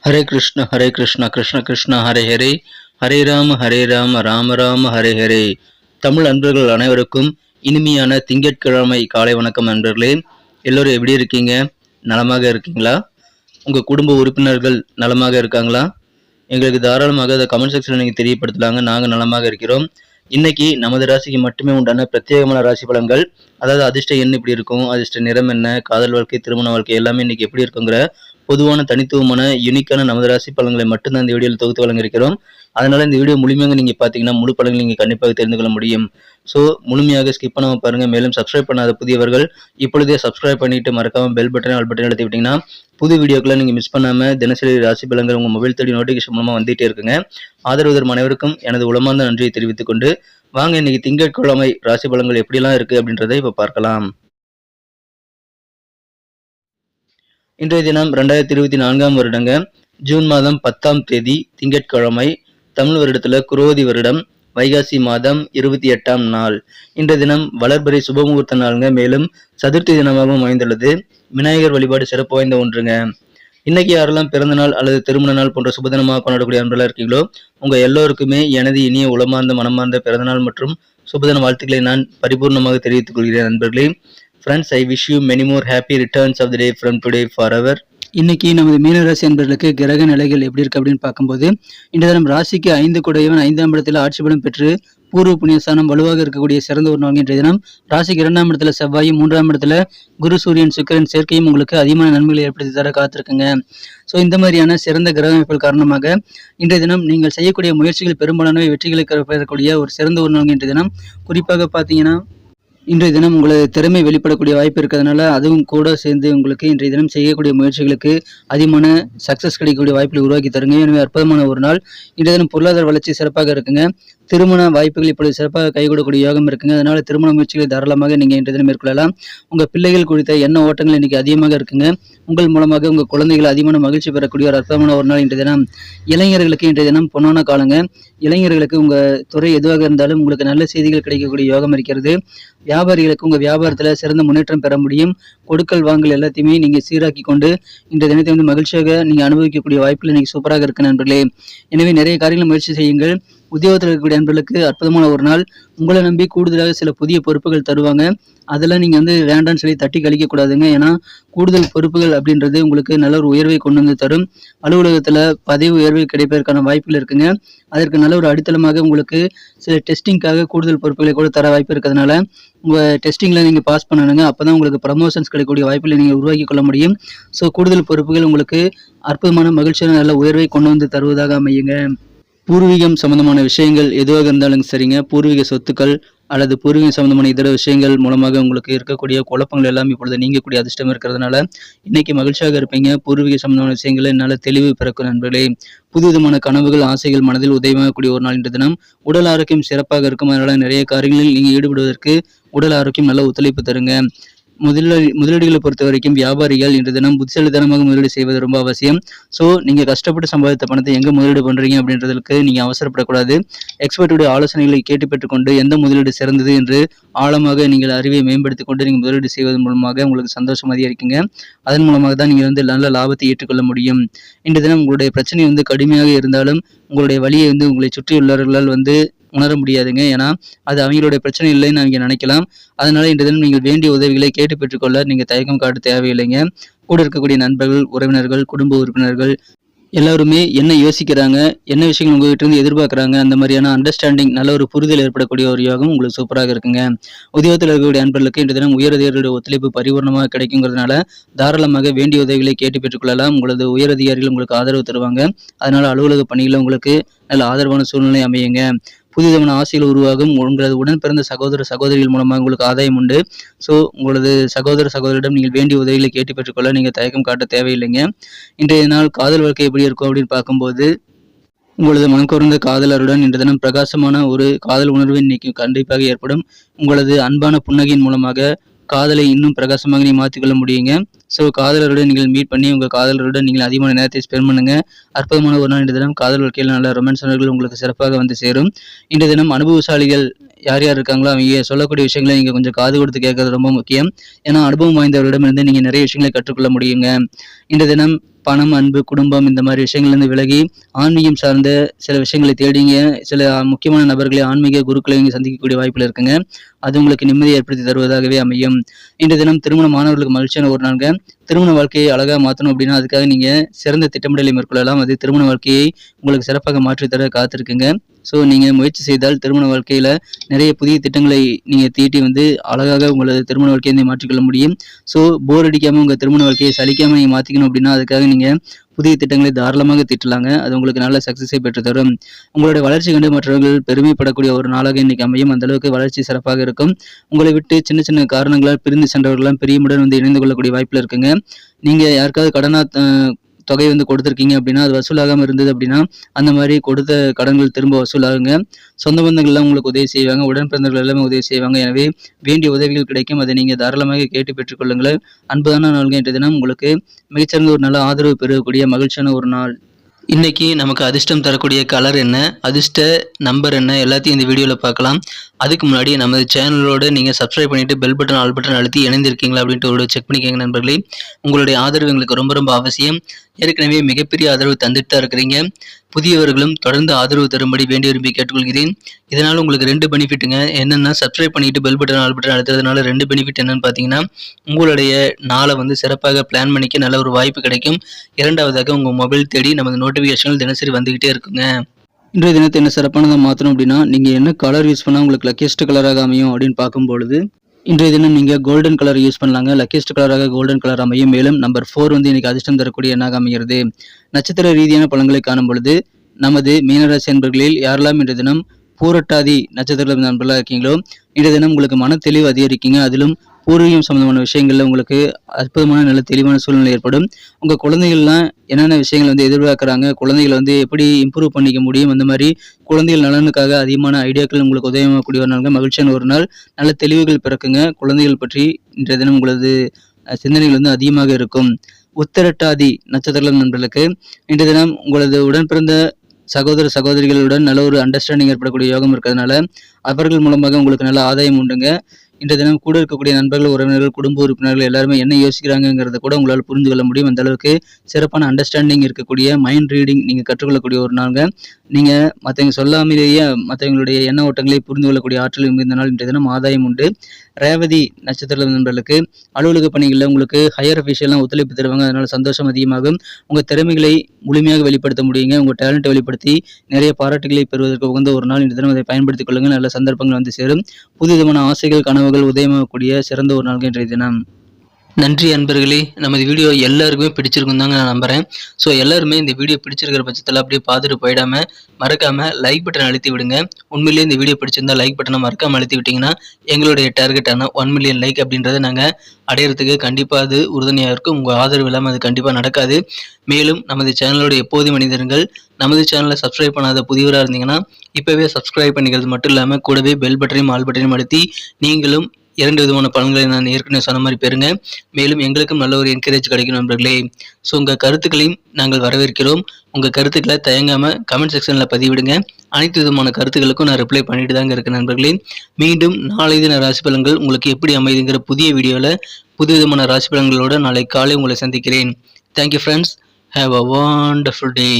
ஹரே கிருஷ்ண கிருஷ்ண கிருஷ்ண ஹரே ஹரே, ஹரே ராம ராம ராம ஹரே ஹரே. தமிழ் அன்பர்கள் அனைவருக்கும் இனிமையான திங்கட்கிழமை காலை வணக்கம் நண்பர்களே. எல்லோரும் எப்படி இருக்கீங்க? நலமாக இருக்கீங்களா? உங்கள் குடும்ப உறுப்பினர்கள் நலமாக இருக்காங்களா? எங்களுக்கு தாராளமாக அதை கமெண்ட் செக்ஷனில் நீங்கள் தெரியப்படுத்தலாங்க. நாங்கள் நலமாக இருக்கிறோம். இன்னைக்கு நமது ராசிக்கு மட்டுமே உண்டான பிரத்யேகமான ராசி பலன்கள், அதாவது அதிர்ஷ்ட எண் இப்படி இருக்கும், அதிர்ஷ்ட நிறம் என்ன, காதல் வாழ்க்கை, திருமண வாழ்க்கை எல்லாமே இன்னைக்கு எப்படி இருக்குங்கிற பொதுவான தனித்துவமான யூனிக்கான நமது ராசி பலன்களை மட்டும்தான் இந்த வீடியோவில் தொகுத்து வழங்கியிருக்கிறோம். அதனால இந்த வீடியோ முழுமையாக நீங்க பாத்தீங்கன்னா முழு பலன்களை நீங்க கண்டிப்பாக தெரிந்து கொள்ள முடியும். ஸோ முழுமையாக ஸ்கிப் பண்ணாம பாருங்க. மேலும் சப்ஸ்கிரைப் பண்ணாத புதியவர்கள் இப்பொழுதே சப்ஸ்கிரைப் பண்ணிட்டு மறக்காம பெல் பட்டன் ஆல் பட்டன் அழுத்தி விட்டீங்கன்னா புது வீடியோக்களை நீங்க மிஸ் பண்ணாம தினசரி ராசி பலன்கள் உங்க மொபைல் தேடி நோட்டிபிகேஷன் மூலமா வந்துட்டே இருக்குங்க. ஆதரவு தரும் அனைவருக்கும் எனது உளமார்ந்த நன்றியை தெரிவித்துக் கொண்டு வாங்க இன்னைக்கு திங்கட்கிழமை ராசி பலன்கள் எப்படிலாம் இருக்கு அப்படின்றத இப்ப பார்க்கலாம். இன்றைய தினம் 2024 வருடங்க ஜூன் மாதம் 10ஆம் தேதி திங்கட்கிழமை, தமிழ் வருடத்துல குரோதி வருடம் வைகாசி மாதம் 28ஆம் நாள். இன்றைய தினம் வளர்பிறை சுபமுகூர்த்த நாளுங்க. மேலும் சதுர்த்தி தினமாகவும் அமைந்துள்ளது. விநாயகர் வழிபாடு சிறப்பு வாய்ந்த ஒன்றுங்க. இன்னைக்கு யாரெல்லாம் பிறந்த நாள் அல்லது திருமண நாள் போன்ற சுபதினமாக கொண்டாடக்கூடிய அன்பர்களாக இருக்கீங்களோ உங்க எல்லோருக்குமே எனது இனிய உளமார்ந்த மனமார்ந்த பிறந்தநாள் மற்றும் சுபதின வாழ்த்துக்களை நான் பரிபூர்ணமாக தெரிவித்துக் கொள்கிறேன் நண்பர்களே. Friends, I wish you many more happy returns of the day from today forever. இன்னைக்கு நமது மீனராசி அன்பர்களுக்கு கிரக நிலைகள் எப்படி இருக்கு அப்படின்னு பார்க்கும்போது, இந்த தினம் ராசிக்கு 5 குடையவன் 5ஆம் இடத்துல ஆட்சி பலம் பெற்று பூர்வ புண்ணியஸ்தானம் வலுவாக இருக்கக்கூடிய சிறந்த ஒரு நாள் இன்றைய தினம். ராசிக்கு 2ஆம் இடத்துல செவ்வாயும் 3ஆம் இடத்துல குரு சூரியன் சுக்கிரன் சேர்க்கையும் உங்களுக்கு அதிகமான நன்மைகளை ஏற்படுத்தி தர காத்திருக்குங்க. ஸோ இந்த மாதிரியான சிறந்த கிரக அமைப்புகள் காரணமாக இன்றைய தினம் நீங்கள் செய்யக்கூடிய முயற்சிகள் பெரும்பாலானவை வெற்றிகளை பெறக்கூடிய ஒரு சிறந்த ஒரு நாள் இன்றைய தினம். குறிப்பாக பார்த்தீங்கன்னா இன்றைய தினம் உங்களது திறமை வெளிப்படக்கூடிய வாய்ப்பு இருக்கிறதுனால அதுவும் கூட சேர்ந்து உங்களுக்கு இன்றைய தினம் செய்யக்கூடிய முயற்சிகளுக்கு அதிகமான சக்சஸ் கிடைக்கக்கூடிய வாய்ப்புகளை உருவாக்கி தருங்க. எனவே அற்புதமான ஒரு நாள். இன்றைய தினம் பொருளாதார வளர்ச்சி சிறப்பாக இருக்குங்க. திருமண வாய்ப்புகள் இப்பொழுது சிறப்பாக கைகூடக்கூடிய யோகம் இருக்குங்க. அதனால திருமண முயற்சிகளை தாராளமாக நீங்க இன்றைய தினம் மேற்கொள்ளலாம். உங்க பிள்ளைகள் குறித்த எண்ண ஓட்டங்கள் இன்னைக்கு அதிகமாக இருக்குங்க. உங்கள் மூலமாக உங்க குழந்தைகள் அதிகமான மகிழ்ச்சி பெறக்கூடிய ஒரு அற்புதமான ஒரு நாள் இன்றைய தினம். இளைஞர்களுக்கு இன்றைய தினம் பொன்னான காலங்க. இளைஞர்களுக்கு உங்க துறை எதுவாக இருந்தாலும் உங்களுக்கு நல்ல செய்திகள் கிடைக்கக்கூடிய யோகம் இருக்கிறது. வியாபாரிகளுக்கு உங்க வியாபாரத்துல சிறந்த முன்னேற்றம் பெற முடியும். கொடுக்கல் வாங்கல் எல்லாத்தையுமே நீங்க சீராக்கி கொண்டு இந்த தினத்தை மகிழ்ச்சியாக நீங்க அனுபவிக்கக்கூடிய வாய்ப்புகள் இன்னைக்கு சூப்பராக இருக்கு நண்பர்களே. எனவே நிறைய காரியங்களை முயற்சி செய்யுங்கள். உத்தியோகத்தில் இருக்கக்கூடிய நண்பர்களுக்கு அற்புதமான ஒரு நாள். உங்களை நம்பி கூடுதலாக சில புதிய பொறுப்புகள் தருவாங்க. அதெல்லாம் நீங்க வேண்டான்னு சொல்லி தட்டி கழிக்க கூடாதுங்க. ஏன்னா கூடுதல் பொறுப்புகள் அப்படின்றது உங்களுக்கு நல்ல ஒரு உயர்வை கொண்டு வந்து தரும். அலுவலகத்துல பதவி உயர்வு கிடைப்பதற்கான வாய்ப்புகள் இருக்குங்க. அதற்கு நல்ல ஒரு அடித்தளமாக உங்களுக்கு சில டெஸ்டிங்காக கூடுதல் பொறுப்புகளை கூட தர வாய்ப்பு இருக்கிறதுனால உங்க டெஸ்டிங்ல நீங்க பாஸ் பண்ணணுங்க. அப்பதான் உங்களுக்கு ப்ரமோஷன்ஸ் கிடைக்கக்கூடிய வாய்ப்புகளை நீங்க உருவாக்கி கொள்ள முடியும். ஸோ கூடுதல் பொறுப்புகள் உங்களுக்கு அற்புதமான மகிழ்ச்சியான நல்ல உயர்வை கொண்டு வந்து தருவதாக அமையுங்க. பூர்வீகம் சம்பந்தமான விஷயங்கள் எதுவாக இருந்தாலும் சரிங்க, பூர்வீக சொத்துக்கள் அல்லது பூர்வீகம் சம்பந்தமான இதர விஷயங்கள் மூலமாக உங்களுக்கு இருக்கக்கூடிய குழப்பங்கள் எல்லாம் இப்பொழுது நீங்கக்கூடிய அதிர்ஷ்டம் இருக்கிறதுனால இன்னைக்கு மகிழ்ச்சியாக இருப்பீங்க. பூர்வீக சம்பந்தமான விஷயங்களை என்னால் தெளிவு பிறக்கும் நண்பர்களே. புதுவிதமான கனவுகள் ஆசைகள் மனதில் உதயமாகக்கூடிய ஒரு நாள் இன்று தினம். உடல் ஆரோக்கியம் சிறப்பாக இருக்கும். அதனால நிறைய காரியங்களில் நீங்க ஈடுபடுவதற்கு உடல் ஆரோக்கியம் நல்ல ஒத்துழைப்பு தருங்க. முதலீடுகளை பொறுத்த வரைக்கும் வியாபாரிகள் இன்று தினம் புத்திசாலித்தனமாக முதலீடு செய்வது ரொம்ப அவசியம். ஸோ நீங்க கஷ்டப்பட்டு சம்பாதித்த பணத்தை எங்க முதலீடு பண்றீங்க அப்படின்றதுக்கு நீங்க அவசரப்படக்கூடாது. எக்ஸ்பர்ட்டுடைய ஆலோசனைகளை கேட்டு பெற்றுக்கொண்டு எந்த முதலீடு சிறந்தது என்று ஆழமாக நீங்கள் அறிவை மேம்படுத்திக் கொண்டு நீங்க முதலீடு செய்வதன் மூலமாக உங்களுக்கு சந்தோஷம் அதிகரிக்குங்க. அதன் மூலமாக தான் நீங்க நல்ல லாபத்தை ஏற்றுக்கொள்ள முடியும். இன்று தினம் உங்களுடைய பிரச்சனை கடுமையாக இருந்தாலும் உங்களுடைய வழியை உங்களை சுற்றியுள்ளவர்களால் உணர முடியாதுங்க. ஏன்னா அது அவங்களுடைய பிரச்சனை இல்லைன்னு அவங்க நினைக்கலாம். அதனால இன்று தினம் நீங்கள் வேண்டிய உதவிகளை கேட்டு பெற்றுக்கொள்ள நீங்க தயக்கம் காட்ட தேவையில்லைங்க. கூட இருக்கக்கூடிய நண்பர்கள், உறவினர்கள், குடும்ப உறுப்பினர்கள் எல்லாருமே என்ன யோசிக்கிறாங்க, என்ன விஷயங்கள் உங்ககிட்ட இருந்து எதிர்பார்க்குறாங்க, அந்த மாதிரியான அண்டர்ஸ்டாண்டிங் நல்ல ஒரு புரிதல் ஏற்படக்கூடிய ஒரு யோகம் உங்களுக்கு சூப்பராக இருக்குங்க. உத்தியோகத்தில் இருக்கக்கூடிய நண்பர்களுக்கு இன்று தினம் உயரதிகாரிகளுடைய ஒத்துழைப்பு பரிபூர்ணமாக கிடைக்குங்கிறதுனால தாராளமாக வேண்டிய உதவிகளை கேட்டு பெற்றுக்கொள்ளலாம். உங்களது உயரதிகாரிகள் உங்களுக்கு ஆதரவு தருவாங்க. அதனால அலுவலக பணிகளை உங்களுக்கு நல்ல ஆதரவான சூழ்நிலை அமையுங்க. புதிதமான ஆசைகள் உருவாகும். உங்களது உடன் பிறந்த சகோதர சகோதரிகள் மூலமாக உங்களுக்கு ஆதாயம் உண்டு. ஸோ உங்களது சகோதர சகோதரிடம் நீங்கள் வேண்டிய உதவிகளை கேட்டு பெற்றுக்கொள்ள நீங்கள் தயக்கம் காட்ட தேவையில்லைங்க. இன்றைய நாள் காதல் வாழ்க்கை எப்படி இருக்கும் அப்படின்னு பார்க்கும்போது உங்களது மனக்குறந்த காதலருடன் இன்று தினம் பிரகாசமான ஒரு காதல் உணர்வு இன்னைக்கு கண்டிப்பாக ஏற்படும். உங்களது அன்பான புன்னகையின் மூலமாக காதலை இன்னும் பிரகாசமாக நீ மாற்றிக்கொள்ள முடியுங்க. ஸோ காதலருடன் நீங்கள் மீட் பண்ணி உங்கள் காதலருடன் நீங்கள் அதிகமான நேரத்தை ஸ்பெண்ட் பண்ணுங்க. அற்புதமான ஒரு நாள் இன்று தினம். காதல் வாழ்க்கையில் நல்ல ரொமான்ஸ் உணர்வுகள் உங்களுக்கு சிறப்பாக சேரும். இன்று தினம் அனுபவசாலிகள் யார் யார் இருக்காங்களோ அவங்க சொல்லக்கூடிய விஷயங்களை நீங்கள் கொஞ்சம் காது கொடுத்து கேட்கறது ரொம்ப முக்கியம். ஏன்னா அனுபவம் வாய்ந்தவர்களிடமிருந்து நீங்கள் நிறைய விஷயங்களை கற்றுக்கொள்ள முடியுங்க. இன்று தினம் பணம், அன்பு, குடும்பம் இந்த மாதிரி விஷயங்கள்லேருந்து விலகி ஆன்மீகம் சார்ந்த சில விஷயங்களை தேடிங்க சில முக்கியமான நபர்களை ஆன்மீக குருக்களை இங்கே சந்திக்கக்கூடிய வாய்ப்பில் இருக்குங்க. அது உங்களுக்கு நிம்மதியை ஏற்படுத்தி தருவதாகவே அமையும். இன்றைய தினம் திருமண மாணவர்களுக்கு மகிழ்ச்சியான ஒரு நாளுங்க. திருமண வாழ்க்கையை அழகாக மாற்றணும் அப்படின்னா அதுக்காக நீங்கள் சிறந்த திட்டமிடலை மேற்கொள்ளலாம். அது திருமண வாழ்க்கையை உங்களுக்கு சிறப்பாக மாற்றித்தர காத்திருக்குங்க. ஸோ நீங்கள் முயற்சி செய்தால் திருமண வாழ்க்கையில் நிறைய புதிய திட்டங்களை நீங்கள் தீட்டி அழகாக உங்களது திருமண வாழ்க்கையை மாற்றிக்கொள்ள முடியும். ஸோ போர் அடிக்காமல் உங்கள் திருமண வாழ்க்கையை சலிக்காமல் நீங்கள் மாற்றிக்கணும் அப்படின்னா அதுக்காக நீங்கள் புதிய திட்டங்களை தாராளமாக தீட்டலாங்க. அது உங்களுக்கு நல்ல சக்ஸஸை பெற்றுத்தரும். உங்களுடைய வளர்ச்சி கண்டு மற்றவர்கள் பெருமைப்படக்கூடிய ஒரு நாளாக இன்னைக்கு அமையும். அந்த அளவுக்கு வளர்ச்சி சிறப்பாக இருக்கும். உங்களை விட்டு சின்ன சின்ன காரணங்களால் பிரிந்து சென்றவர்களாம் பெரியமுடன் இணைந்து கொள்ளக்கூடிய வாய்ப்பில் இருக்குங்க. நீங்கள் யாருக்காவது தொகை கொடுத்துருக்கீங்க அப்படின்னா அது வசூலாகாமல் இருந்தது அப்படின்னா அந்த மாதிரி கொடுத்த கடன்கள் திரும்ப வசூலாகுங்க. சொந்த பந்தங்கள்லாம் உங்களுக்கு உதவி செய்வாங்க. உடன் பிறந்தவர்கள் எல்லாமே உதவி செய்வாங்க. எனவே வேண்டிய உதவிகள் கிடைக்கும். அதை நீங்கள் தாராளமாக கேட்டு பெற்றுக்கொள்ளுங்கள். அன்புதான நாள்கள் இன்றைய தினம் உங்களுக்கு மிகச்சிறந்த ஒரு நல்ல ஆதரவு பெறக்கூடிய மகிழ்ச்சியான ஒரு நாள். இன்னைக்கு நமக்கு அதிர்ஷ்டம் தரக்கூடிய கலர் என்ன, அதிர்ஷ்ட நம்பர் என்ன, எல்லாத்தையும் இந்த வீடியோவில் பார்க்கலாம். அதுக்கு முன்னாடி நமது சேனலோடு நீங்கள் சப்ஸ்கிரைப் பண்ணிவிட்டு பெல் பட்டன் ஆல் பட்டன் அழுத்தி இணைந்திருக்கீங்களா அப்படின்ட்டு ஒரு செக் பண்ணிக்கோங்க நண்பர்களே. உங்களுடைய ஆதரவு எங்களுக்கு ரொம்ப ரொம்ப அவசியம். ஏற்கனவே மிகப்பெரிய ஆதரவு தந்துட்டு தான் இருக்கிறீங்க. புதியவர்களும் தொடர்ந்து ஆதரவு தரும்படி வேண்டி விரும்பி கேட்டுக்கொள்கிறேன். இதனால் உங்களுக்கு 2 பெனிஃபிட்டுங்க. என்னென்னா சப்ஸ்கிரைப் பண்ணிட்டு பெல் பட்டன் ஆல் பட்டன் அழுத்துறதுனால 2 பெனிஃபிட் என்னன்னு பார்த்தீங்கன்னா உங்களுடைய நாளை சிறப்பாக பிளான் பண்ணிக்க நல்ல ஒரு வாய்ப்பு கிடைக்கும். இரண்டாவதாக உங்கள் மொபைல் தேடி நமது நோட்டிஃபிகேஷன்கள் தினசரி வந்துக்கிட்டே இருக்குங்க. இன்றைய தினத்தை என்ன சிறப்பானதாக மாற்றணும் அப்படின்னா நீங்கள் என்ன கலர் யூஸ் பண்ணால் உங்களுக்கு லக்கியஸ்ட் கலராக அமையும் அப்படின்னு பார்க்கும்பொழுது இன்றைய தினம் நீங்கள் கோல்டன் கலர் யூஸ் பண்ணலாங்க. லக்கியஸ்ட் கலராக கோல்டன் கலர் அமையும். மேலும் நம்பர் 4 இன்னைக்கு அதிர்ஷ்டம் தரக்கூடிய எண்ணாக அமைகிறது. நட்சத்திர ரீதியான பலன்களை காணும் பொழுது நமது மீனராசி நண்பர்களில் யாரெல்லாம் இன்றைய தினம் பூரட்டாதி நட்சத்திர நண்பர்களாக இருக்கீங்களோ இன்றைய தினம் உங்களுக்கு மன தெளிவு அதிகரிக்குங்க. அதிலும் பூர்வீகம் சம்பந்தமான விஷயங்கள்ல உங்களுக்கு அற்புதமான நல்ல தெளிவான சூழ்நிலை ஏற்படும். உங்கள் குழந்தைகள்லாம் என்னென்ன விஷயங்கள் எதிர்பார்க்குறாங்க, குழந்தைகள் எப்படி இம்ப்ரூவ் பண்ணிக்க முடியும், அந்த மாதிரி குழந்தைகள் நலனுக்காக அதிகமான ஐடியாக்கள் உங்களுக்கு உதவக்கூடிய ஒரு நாள், மகிழ்ச்சியான ஒரு நாள். நல்ல தெளிவுகள் பிறக்குங்க. குழந்தைகள் பற்றி இன்றைய தினம் உங்களது சிந்தனைகள் அதிகமாக இருக்கும். உத்திரட்டாதி நட்சத்திர நண்பர்களுக்கு இன்றைய தினம் உங்களது உடன் பிறந்த சகோதர சகோதரிகளுடன் நல்ல ஒரு அண்டர்ஸ்டாண்டிங் ஏற்படக்கூடிய யோகம் இருக்கிறதுனால அவர்கள் மூலமாக உங்களுக்கு நல்ல ஆதாயம் உண்டுங்க. இன்றைய தினம் கூட இருக்கக்கூடிய நண்பர்கள், உறவினர்கள், குடும்ப உறுப்பினர்கள் எல்லாருமே என்ன யோசிக்கிறாங்கிறத கூட உங்களால் புரிந்து கொள்ள முடியும். அந்த அளவுக்கு சிறப்பான அண்டர்ஸ்டாண்டிங் இருக்கக்கூடிய மைண்ட் ரீடிங் நீங்கள் கற்றுக்கொள்ளக்கூடிய ஒரு நாளுங்க. நீங்கள் மற்றவங்க சொல்லாமலேயே மற்றவங்களுடைய எண்ண ஓட்டங்களை புரிந்து கொள்ளக்கூடிய ஆற்றல் இந்த நாள் இன்றைய தினம் ஆதாயம் உண்டு. ரேவதி நட்சத்திர நண்பர்களுக்கு அலுவலக பணிகளில் உங்களுக்கு ஹையர் அஃபீஷியல்லாம் ஒத்துழைப்பு தருவாங்க. அதனால் சந்தோஷம் அதிகமாகும். உங்கள் திறமைகளை முழுமையாக வெளிப்படுத்த முடியுங்க. உங்கள் டேலண்ட்டை வெளிப்படுத்தி நிறைய பாராட்டுகளை பெறுவதற்கு உகந்த ஒரு நாள் இன்றைய தினம். அதை பயன்படுத்திக் கொள்ளுங்கள். நல்ல சந்தர்ப்பங்கள் சேரும். புது விதமான ஆசைகள் கனவுகள் உதயமாகக்கூடிய சிறந்த ஒரு நாள் இன்றைய தினம். நன்றி அன்பர்களே. நமது வீடியோ எல்லாருக்குமே பிடிச்சிருக்கும் தாங்க நான் நம்புகிறேன். ஸோ எல்லாருமே இந்த வீடியோ பிடிச்சிருக்கிற பட்சத்தில் அப்படியே பார்த்துட்டு போயிடாமல் மறக்காமல் லைக் பட்டன் அழுத்தி விடுங்க. உண்மையிலேயே இந்த வீடியோ பிடிச்சிருந்தா லைக் பட்டனை மறக்காமல் அழுத்தி விட்டிங்கன்னா எங்களுடைய டார்கெட்டான 1 மில்லியன் லைக் அப்படின்றத நாங்கள் அடையிறதுக்கு கண்டிப்பாக அது உறுதுணையாக இருக்கும். உங்கள் ஆதரவு இல்லாமல் அது கண்டிப்பாக நடக்காது. மேலும் நமது சேனலோட எப்போதும் மனிதர்கள் நமது சேனலை சப்ஸ்கிரைப் பண்ணாத புதியவராக இருந்தீங்கன்னா இப்போவே சப்ஸ்கிரைப் பண்ணிக்கிறது மட்டும் இல்லாமல் கூடவே பெல் பட்டனையும் ஆல் பட்டனையும் அழுத்தி நீங்களும் 2 விதமான பலன்களை நான் ஏற்கனவே சொன்ன மாதிரி பெறுங்க. மேலும் எங்களுக்கும் நல்ல ஒரு என்கரேஜ் கிடைக்கும் நண்பர்களே. ஸோ உங்கள் கருத்துக்களையும் நாங்கள் வரவேற்கிறோம். உங்கள் கருத்துக்களை தயங்காமல் கமெண்ட் செக்ஷனில் பதிவிடுங்க. அனைத்து விதமான கருத்துக்களுக்கும் நான் ரிப்ளை பண்ணிட்டு தாங்க இருக்கேன் நண்பர்களே. மீண்டும் நாளை தின ராசி பலன்கள் உங்களுக்கு எப்படி அமைதுங்கிற புதிய வீடியோவில் புது விதமான ராசி பலன்களோடு நாளை காலை உங்களை சந்திக்கிறேன். Thank you friends. Have a wonderful day.